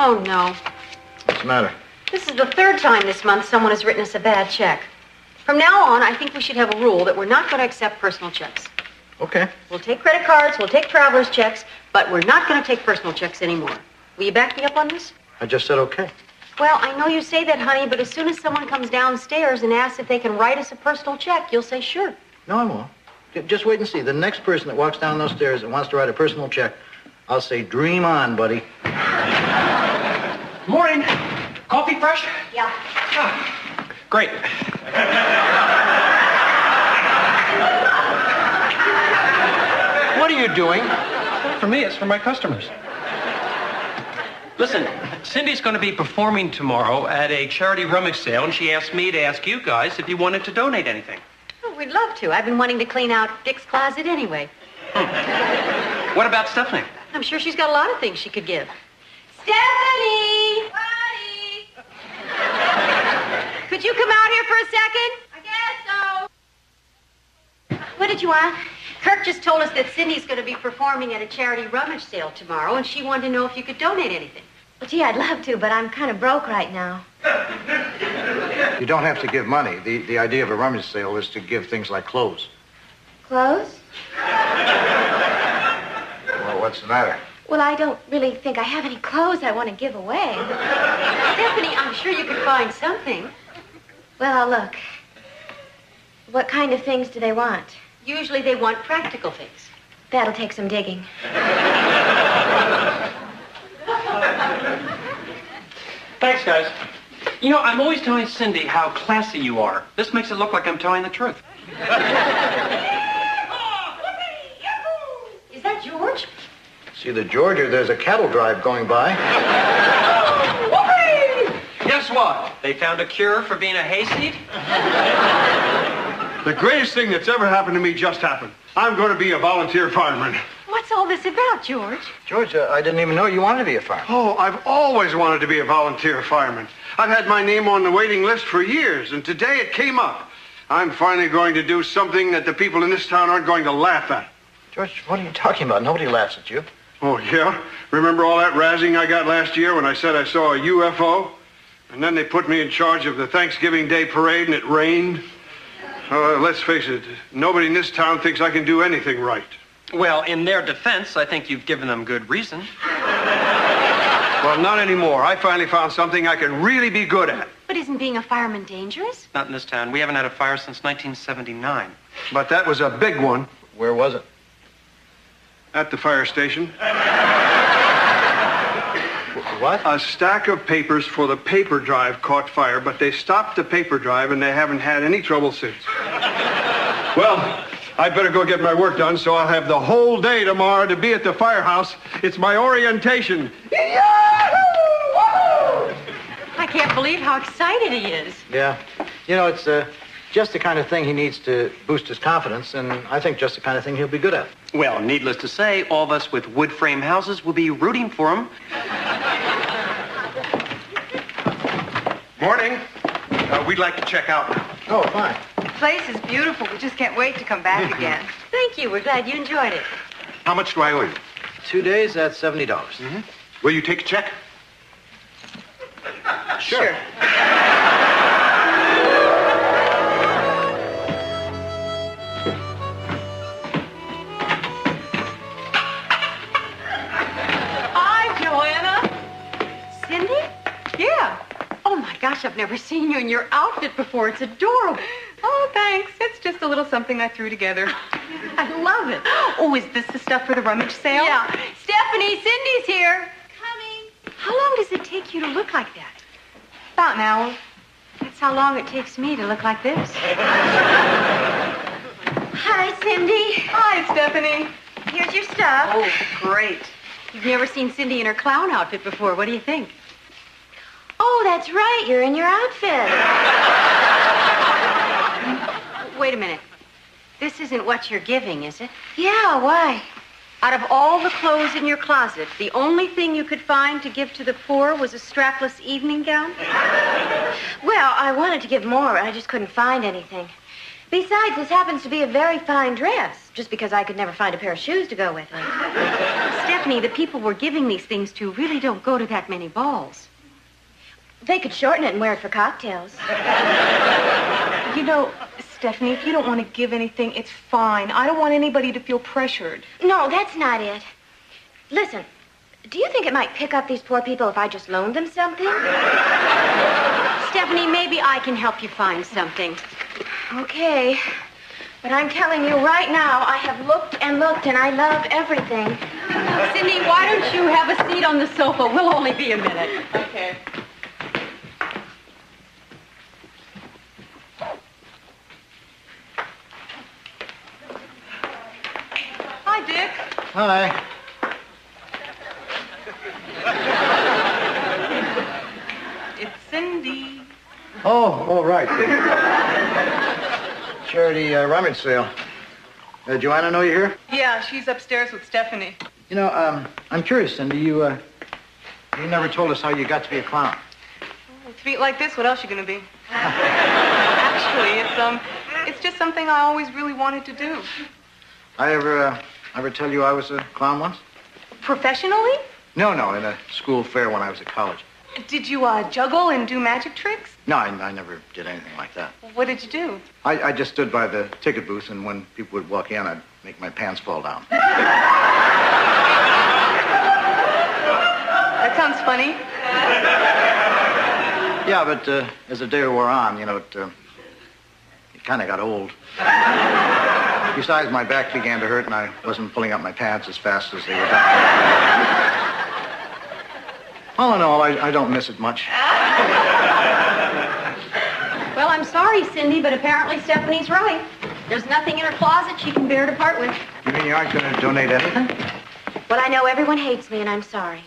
Oh, no. What's the matter? This is the third time this month someone has written us a bad check. From now on, I think we should have a rule that we're not going to accept personal checks. Okay. We'll take credit cards, we'll take traveler's checks, but we're not going to take personal checks anymore. Will you back me up on this? I just said okay. Well, I know you say that, honey, but as soon as someone comes downstairs and asks if they can write us a personal check, you'll say sure. No, I won't. Just wait and see. The next person that walks down those stairs and wants to write a personal check, I'll say, dream on, buddy. Morning. Coffee fresh? Yeah. Ah, great. What are you doing? For me, it's for my customers. Listen, Cindy's going to be performing tomorrow at a charity rummage sale, and she asked me to ask you guys if you wanted to donate anything. Oh, we'd love to. I've been wanting to clean out Dick's closet anyway. What about Stephanie? I'm sure she's got a lot of things she could give. Stephanie! Buddy! Could you come out here for a second? I guess so. What did you want? Kirk just told us that Cindy's going to be performing at a charity rummage sale tomorrow, and she wanted to know if you could donate anything. Well, gee, I'd love to, but I'm kind of broke right now. You don't have to give money. The idea of a rummage sale is to give things like clothes. Clothes? Well, what's the matter? Well, I don't really think I have any clothes I want to give away. Stephanie, I'm sure you could find something. Well, I'll look. What kind of things do they want? Usually they want practical things. That'll take some digging. Thanks, guys. You know, I'm always telling Cindy how classy you are. This makes it look like I'm telling the truth. Is that George? See the George, or there's a cattle drive going by. Guess what? They found a cure for being a hayseed. The greatest thing that's ever happened to me just happened. I'm going to be a volunteer fireman. What's all this about, George? George, I didn't even know you wanted to be a fireman. Oh, I've always wanted to be a volunteer fireman. I've had my name on the waiting list for years, and today it came up. I'm finally going to do something that the people in this town aren't going to laugh at. George, what are you talking about? Nobody laughs at you. Oh, yeah? Remember all that razzing I got last year when I said I saw a UFO? And then they put me in charge of the Thanksgiving Day parade, and it rained. Let's face it, nobody in this town thinks I can do anything right. Well, in their defense, I think you've given them good reason. Well, not anymore. I finally found something I can really be good at. But isn't being a fireman dangerous? Not in this town. We haven't had a fire since 1979. But that was a big one. Where was it? At the fire station. What? A stack of papers for the paper drive caught fire, but they stopped the paper drive and they haven't had any trouble since. Well, I'd better go get my work done, so I'll have the whole day tomorrow to be at the firehouse. It's my orientation. I can't believe how excited he is. Yeah. You know, it's just the kind of thing he needs to boost his confidence, and I think just the kind of thing he'll be good at. Well, needless to say, all of us with wood frame houses will be rooting for him. Morning. We'd like to check out now. Oh, fine. The place is beautiful. We just can't wait to come back again. Thank you. We're glad you enjoyed it. How much do I owe you? 2 days, that's $70. Mm-hmm. Will you take a check? Sure. Hi, Joanna. Cindy? Yeah. Oh, my gosh, I've never seen you in your outfit before. It's adorable. Oh, thanks. It's just a little something I threw together. I love it. Oh, is this the stuff for the rummage sale? Yeah. Stephanie, Cindy's here. Coming. How long does it take you to look like that? About an hour. That's how long it takes me to look like this. Hi, Cindy. Hi, Stephanie. Here's your stuff. Oh, great. You've never seen Cindy in her clown outfit before. What do you think? Oh, that's right. You're in your outfit. Wait a minute. This isn't what you're giving, is it? Yeah, why? Out of all the clothes in your closet, the only thing you could find to give to the poor was a strapless evening gown? Well, I wanted to give more. I just couldn't find anything. Besides, this happens to be a very fine dress, just because I could never find a pair of shoes to go with it. Stephanie, Stephanie, the people we're giving these things to really don't go to that many balls. They could shorten it and wear it for cocktails. You know, Stephanie, if you don't want to give anything, it's fine. I don't want anybody to feel pressured. No, that's not it. Listen, do you think it might pick up these poor people if I just loaned them something? Stephanie, maybe I can help you find something. Okay. But I'm telling you right now, I have looked and looked, and I love everything. Cindy, why don't you have a seat on the sofa? We'll only be a minute. Okay. Hi, Dick. Hi. It's Cindy. Oh, right. Charity rummage sale. Joanna know you're here? Yeah, she's upstairs with Stephanie. You know, I'm curious, Cindy. You never told us how you got to be a clown. With feet like this, what else you gonna be? Actually, it's just something I always really wanted to do. I ever tell you I was a clown once? Professionally? No, in a school fair when I was at college. Did you juggle and do magic tricks? No, I never did anything like that. What did you do? I just stood by the ticket booth, and when people would walk in, I'd make my pants fall down. That sounds funny. Yeah, but as the day wore on, you know, it kind of got old. Besides, my back began to hurt, and I wasn't pulling up my pants as fast as they were down. All in all, I don't miss it much. Well, I'm sorry, Cindy, but apparently Stephanie's right. There's nothing in her closet she can bear to part with. You mean you aren't going to donate anything? Well, I know everyone hates me, and I'm sorry.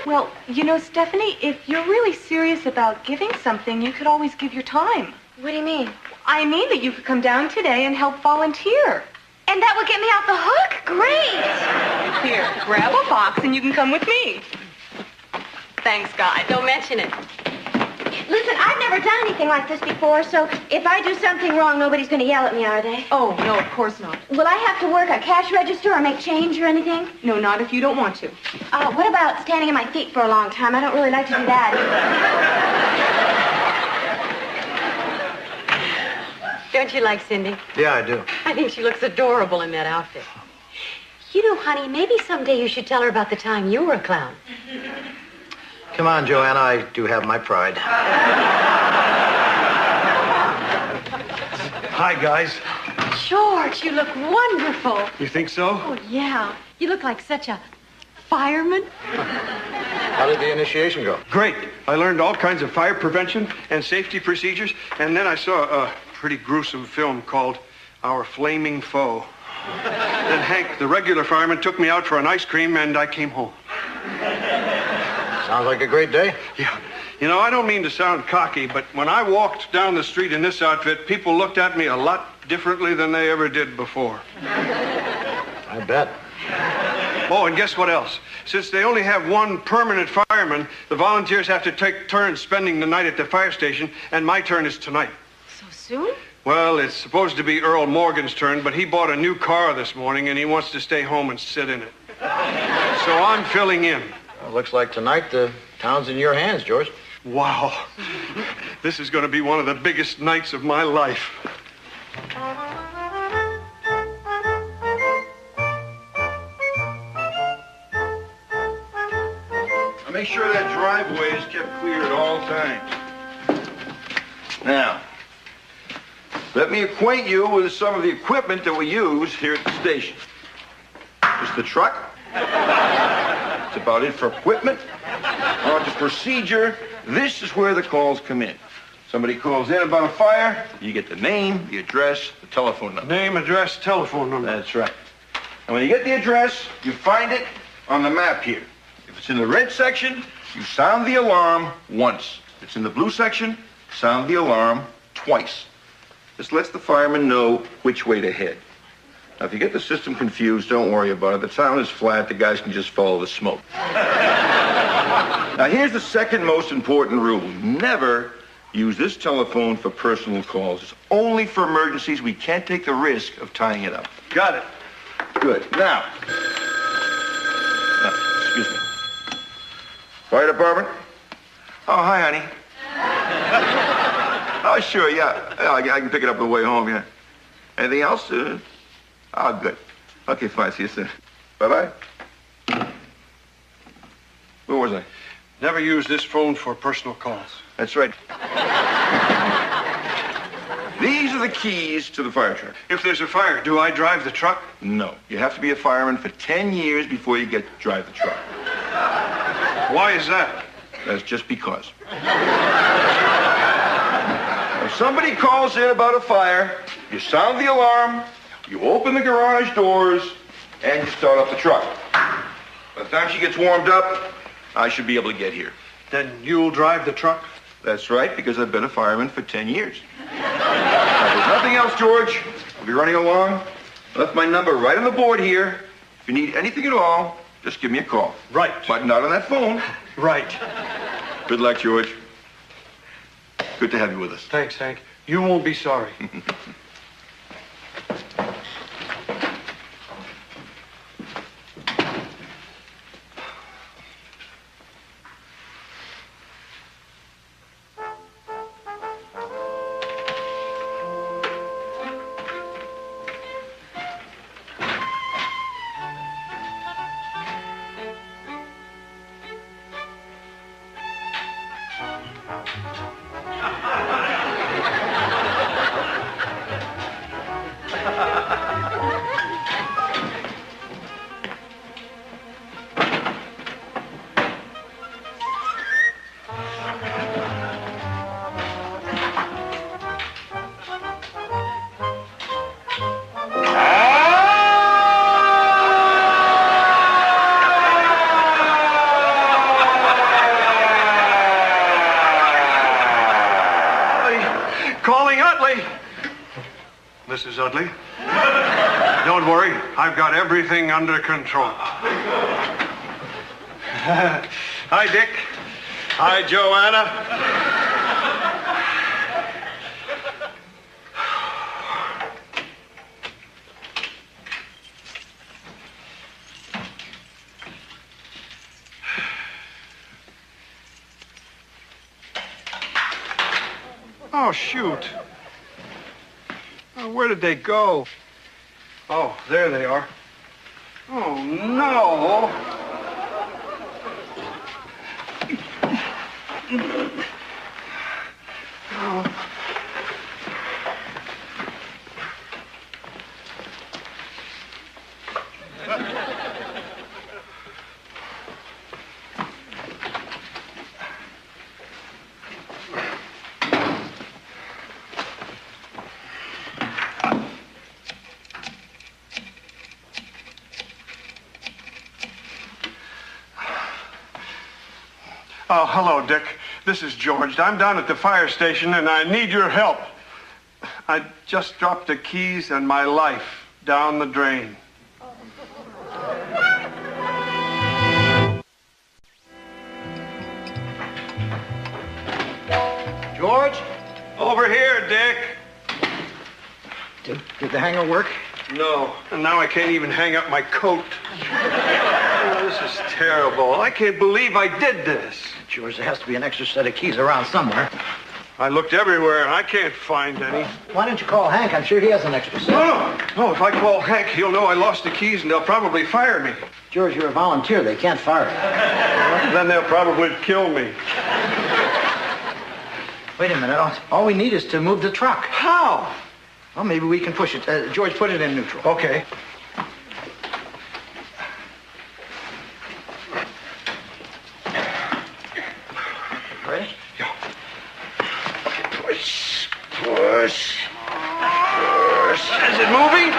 Well, you know, Stephanie, if you're really serious about giving something, you could always give your time. What do you mean? I mean that you could come down today and help volunteer. And that would get me off the hook? Great! Here, grab a box and you can come with me. Thanks, guys. Don't mention it. Listen, I've never done anything like this before, so if I do something wrong, nobody's going to yell at me, are they? Oh, no, of course not. Will I have to work a cash register or make change or anything? No, not if you don't want to. What about standing on my feet for a long time? I don't really like to do that. Don't you like Cindy? Yeah, I do. I think she looks adorable in that outfit. You know, honey, maybe someday you should tell her about the time you were a clown. Come on, Joanna, I do have my pride. Hi, guys. George, you look wonderful. You think so? Oh, yeah. You look like such a fireman. How did the initiation go? Great. I learned all kinds of fire prevention and safety procedures, and then I saw a pretty gruesome film called Our Flaming Foe. Then Hank, the regular fireman, took me out for an ice cream, and I came home. Sounds like a great day. Yeah. You know, I don't mean to sound cocky, but when I walked down the street in this outfit, people looked at me a lot differently than they ever did before. I bet. Oh, and guess what else? Since they only have one permanent fireman, the volunteers have to take turns spending the night at the fire station, and my turn is tonight. So soon? Well, it's supposed to be Earl Morgan's turn, but he bought a new car this morning, and he wants to stay home and sit in it. So I'm filling in. Well, looks like tonight the town's in your hands, George. Wow. This is going to be one of the biggest nights of my life. Now make sure that driveway is kept clear at all times. Now, let me acquaint you with some of the equipment that we use here at the station. Just the truck. That's about it for equipment. On to procedure, this is where the calls come in. Somebody calls in about a fire, you get the name, the address, the telephone number. Name, address, telephone number. That's right. And when you get the address, you find it on the map here. If it's in the red section, you sound the alarm once. If it's in the blue section, sound the alarm twice. This lets the fireman know which way to head. Now, if you get the system confused, don't worry about it. The town is flat. The guys can just follow the smoke. Now, here's the second most important rule. Never use this telephone for personal calls. It's only for emergencies. We can't take the risk of tying it up. Got it. Good. Now, Fire department? Oh, hi, honey. Oh, sure, yeah. I can pick it up on the way home, yeah. Anything else? Oh, good. Okay, fine. See you soon. Bye-bye. Where was I? Never use this phone for personal calls. That's right. These are the keys to the fire truck. If there's a fire, do I drive the truck? No. You have to be a fireman for 10 years before you get to drive the truck. Why is that? That's just because. If somebody calls in about a fire, you sound the alarm, you open the garage doors, and you start up the truck. By the time she gets warmed up, I should be able to get here. Then you'll drive the truck? That's right, because I've been a fireman for 10 years. Now, if there's nothing else, George, I'll be running along. I left my number right on the board here. If you need anything at all, just give me a call. Right. But not on that phone. Right. Good luck, George. Good to have you with us. Thanks, Hank. You won't be sorry. Mrs. Utley. Don't worry, I've got everything under control. Hi, Dick. Hi, Joanna. Oh, shoot. Oh, where did they go? Oh, there they are. Oh, no. Oh, hello, Dick. This is George. I'm down at the fire station, and I need your help. I just dropped the keys and my life down the drain. George? Over here, Dick. Did the hanger work? No, and now I can't even hang up my coat. Oh, this is terrible. I can't believe I did this. George, there has to be an extra set of keys around somewhere. I looked everywhere, and I can't find any. Why don't you call Hank? I'm sure he has an extra set. No, if I call Hank, he'll know I lost the keys, and they'll probably fire me. George, you're a volunteer. They can't fire you. Well, then they'll probably kill me. Wait a minute. All we need is to move the truck. How? Well, maybe we can push it. George, put it in neutral. Okay. Ready? Yeah. Push, push, push. Is it moving?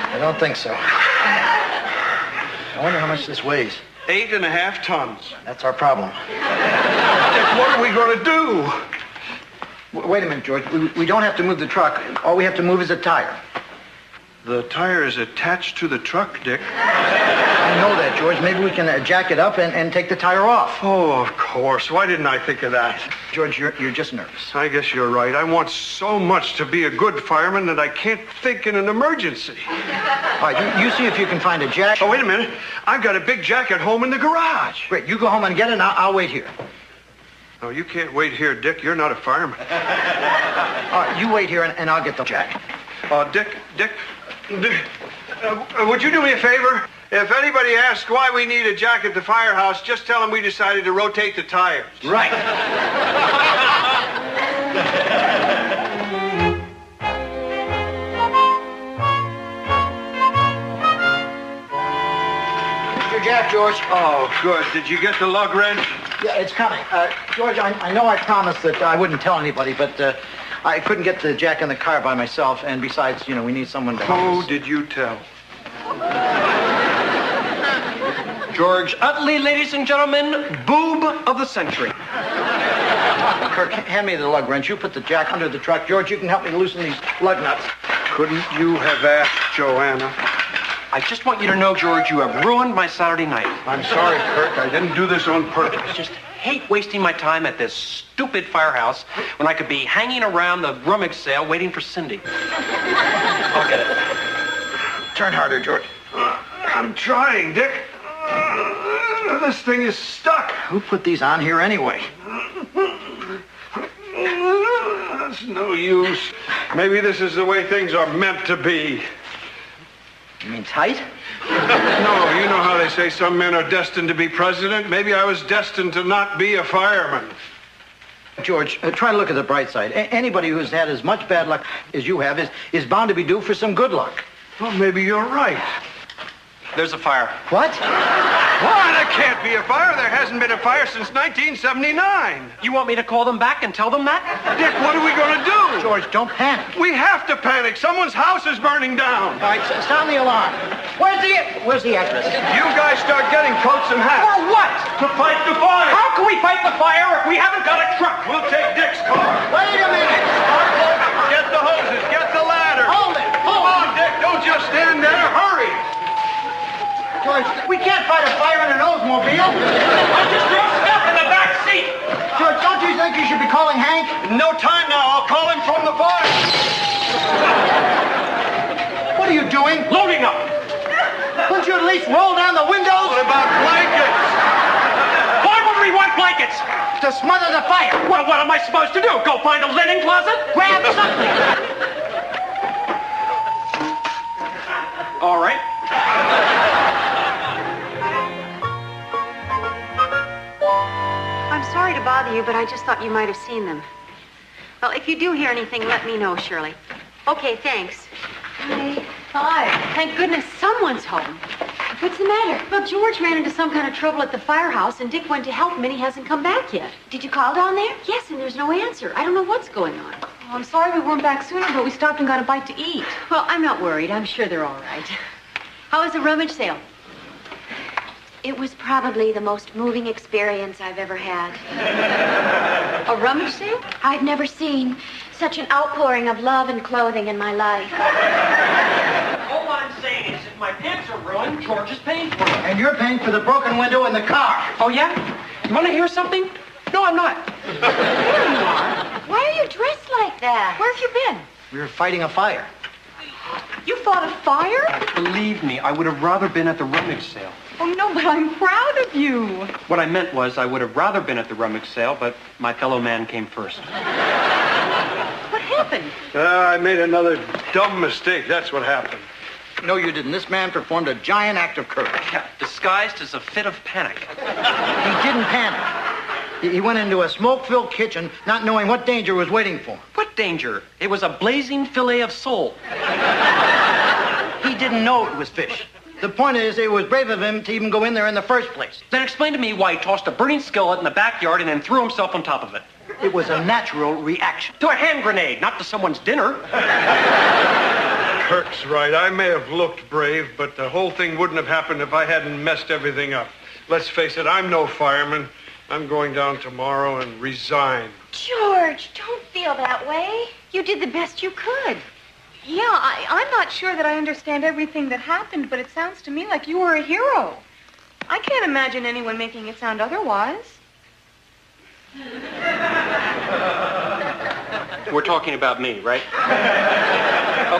I don't think so. I wonder how much this weighs. 8.5 tons. That's our problem. Dick, what are we going to do? Wait a minute, George. We don't have to move the truck. All we have to move is a tire. The tire is attached to the truck, Dick. I I know that, George. Maybe we can jack it up and take the tire off. Oh, of course. Why didn't I think of that? George, you're just nervous. I guess you're right. I want so much to be a good fireman that I can't think in an emergency. All right, you see if you can find a jack. Oh, wait a minute. I've got a big jack at home in the garage. Great. You go home and get it, and I'll wait here. No, you can't wait here, Dick. You're not a fireman. All right, you wait here, and I'll get the jack. Dick, would you do me a favor? If anybody asks why we need a jack at the firehouse, just tell them we decided to rotate the tires. Right. Your jack, George. Oh, good. Did you get the lug wrench? Yeah, it's coming. George, I know I promised that I wouldn't tell anybody, but I couldn't get the jack in the car by myself, and besides, we need someone to help us. Who did you tell? George Utley, ladies and gentlemen, boob of the century. Kirk, hand me the lug wrench. You put the jack under the truck. George, you can help me loosen these lug nuts. Couldn't you have asked Joanna? I just want you to know, George, you have ruined my Saturday night. I'm sorry, Kirk. I didn't do this on purpose. I just hate wasting my time at this stupid firehouse when I could be hanging around the rummage sale waiting for Cindy. I'll get it. Turn harder, George. I'm trying, Dick. This thing is stuck. Who put these on here anyway? That's no use. Maybe this is the way things are meant to be. You mean tight? No, you know how they say some men are destined to be president? Maybe I was destined to not be a fireman. George, try to look at the bright side. Anybody who's had as much bad luck as you have is bound to be due for some good luck. Well, maybe you're right. There's a fire. What? Why, there can't be a fire. There hasn't been a fire since 1979. You want me to call them back and tell them that? Dick, what are we going to do? George, don't panic. We have to panic. Someone's house is burning down. All right, sound the alarm. Where's the address? You guys start getting coats and hats. For what? To fight the fire. How can we fight the fire if we haven't got a truck? We'll take Dick's car. Wait a minute. Get the hoses. Get the ladder. Hold it. Come on, Dick. Don't just stand there. Hurry. George, we can't fight a fire in an Oldsmobile. I'm just real stuck in the back seat. George, don't you think you should be calling Hank? No time now. I'll call him from the fire. What are you doing? Loading up. Couldn't you at least roll down the windows? What about blankets? Why would we want blankets? To smother the fire. Well, what am I supposed to do? Go find a linen closet? Grab something. All right. I'm sorry to bother you, but I just thought you might have seen them. Well, if you do hear anything, let me know, Shirley. Okay, thanks. Hi. Hi. Thank goodness someone's home. What's the matter? Well, George ran into some kind of trouble at the firehouse, and Dick went to help him, and he hasn't come back yet. Did you call down there? Yes, and there's no answer. I don't know what's going on. Oh, I'm sorry we weren't back sooner, but we stopped and got a bite to eat. Well, I'm not worried. I'm sure they're all right. How was the rummage sale? It was probably the most moving experience I've ever had. A rummage sale? I've never seen such an outpouring of love and clothing in my life. All I'm saying is if my pants are ruined, George is paying for them. And you're paying for the broken window in the car. Oh, yeah? You want to hear something? No, I'm not. There you are. Why are you dressed like that? Where have you been? We were fighting a fire. You fought a fire? Believe me, I would have rather been at the rummage sale. Oh, no, but I'm proud of you. What I meant was I would have rather been at the rummage sale, but my fellow man came first. What happened? I made another dumb mistake. That's what happened. No, you didn't. This man performed a giant act of courage. Yeah, disguised as a fit of panic. He didn't panic. He went into a smoke-filled kitchen, not knowing what danger was waiting for him. What danger? It was a blazing fillet of sole. He didn't know it was fish. The point is, it was brave of him to even go in there in the first place. Then explain to me why he tossed a burning skillet in the backyard and then threw himself on top of it. It was a natural reaction. To a hand grenade, not to someone's dinner. Kirk's right. I may have looked brave, but the whole thing wouldn't have happened if I hadn't messed everything up. Let's face it, I'm no fireman. I'm going down tomorrow and resign. George, don't feel that way. You did the best you could. Yeah, I'm not sure that I understand everything that happened, but it sounds to me like you were a hero. I can't imagine anyone making it sound otherwise. We're talking about me, right?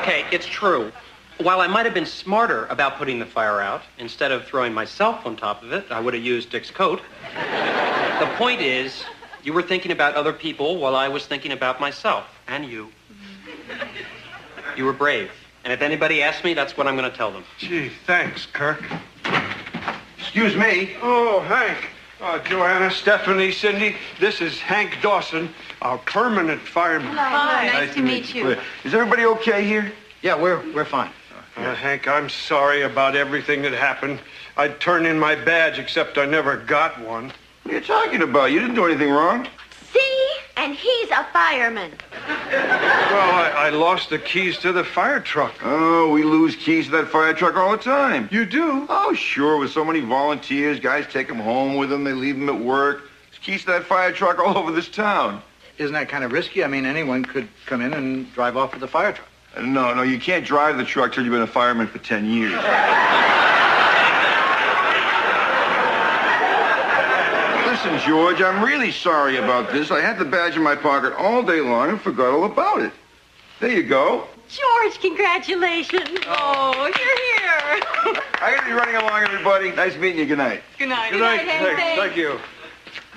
Okay, it's true. While I might have been smarter about putting the fire out, instead of throwing myself on top of it, I would have used Dick's coat. The point is, you were thinking about other people while I was thinking about myself, and you. You were brave. And if anybody asks me, that's what I'm going to tell them. Gee, thanks, Kirk. Excuse me. Oh, Hank. Joanna, Stephanie, Cindy, this is Hank Dawson, our permanent fireman. Hi, nice to meet you. Is everybody okay here? Yeah, we're fine. Hank, I'm sorry about everything that happened. I'd turn in my badge, except I never got one. What are you talking about? You didn't do anything wrong. See? And he's a fireman. Well, I lost the keys to the fire truck. Oh, we lose keys to that fire truck all the time. You do? Oh, sure. With so many volunteers, guys take them home with them. They leave them at work. There's keys to that fire truck all over this town. Isn't that kind of risky? I mean, anyone could come in and drive off with the fire truck. No, you can't drive the truck till you've been a fireman for 10 years. Listen, George, I'm really sorry about this. I had the badge in my pocket all day long and forgot all about it. There you go. George, congratulations. Oh, you're here. I gotta be running along, everybody. Nice meeting you. Good night. Good night. Good night. Hank. Thank you.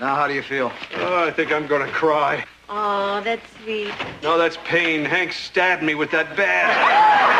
Now, how do you feel? Oh, I think I'm going to cry. Oh, that's sweet. No, that's pain. Hank stabbed me with that badge.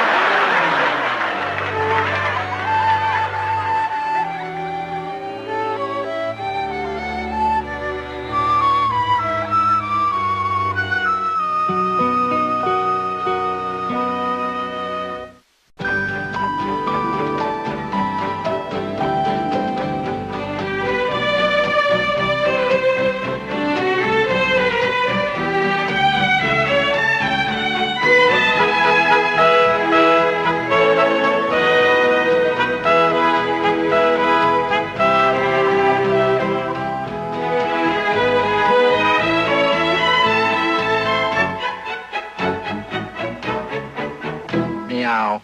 Meow.